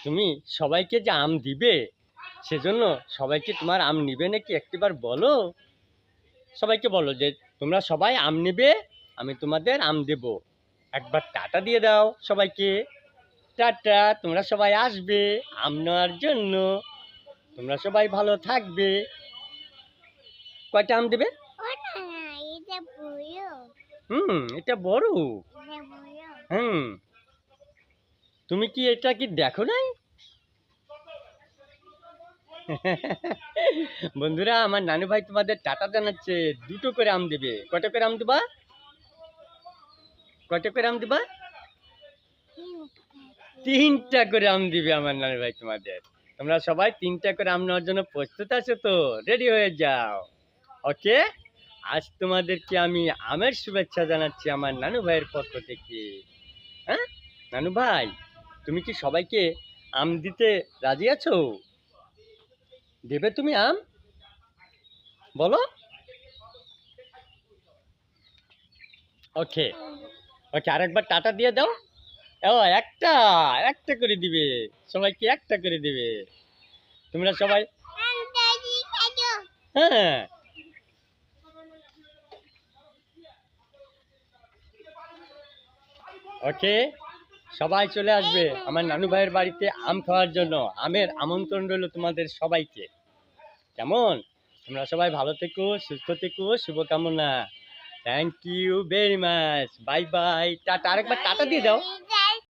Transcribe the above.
তুমি সবাইকে যে আম দিবে, সেজন্য সবাইকে তোমার আম নিবে নাকি একটিবার বলো। সবাইকে বলো যে তোমরা সবাই আম নেবে, আমি তোমাদের আম দেব। একবার টাটা দিয়ে দাও সবাইকে। টাটা, তোমরা সবাই আসবে আম নেওয়ার জন্য। তোমরা সবাই ভালো থাকবে। কয়টা আম দেবে? এটা বড়। হুম, তুমি কি এটা কি দেখো নাই? বন্ধুরা, আমার নানু ভাই তোমাদের টাটা জানাচ্ছে। দুটো করে আম দেবে। কয়টা করে আম দিবা? কয়টা করে আম দিবা? 3টা করে আম দিবে আমার নানু ভাই তোমাদের। তোমরা সবাই 3টা করে আম নেওয়ার জন্য প্রস্তুত আছো তো? রেডি হয়ে যাও। ওকে, আজ তোমাদেরকে আমি আমের শুভেচ্ছা জানাচ্ছি আমার নানু ভাইয়ের পক্ষ থেকে। হ্যাঁ নানু ভাই, তুমি কি সবাইকে আম দিতে রাজি আছো? দেবে তুমি আম? বলো। ওকে, ওকে, আরেকবার টাটা দিয়ে দাও। ও, একটা একটা করে দিবে। সবাইকে একটা করে দিবে। তোমরা সবাই, হ্যাঁ, ওকে, সবাই চলে আসবে আমার নানু ভাইয়ের বাড়িতে আম খাওয়ার জন্য। আমের আমন্ত্রণ রইল তোমাদের সবাইকে। কেমন? তোমরা সবাই ভালো থেকো, সুস্থ থেকো, শুভকামনা। Thank you very much. Bye bye, tata. আরেকবার টাটা দিয়ে দাও।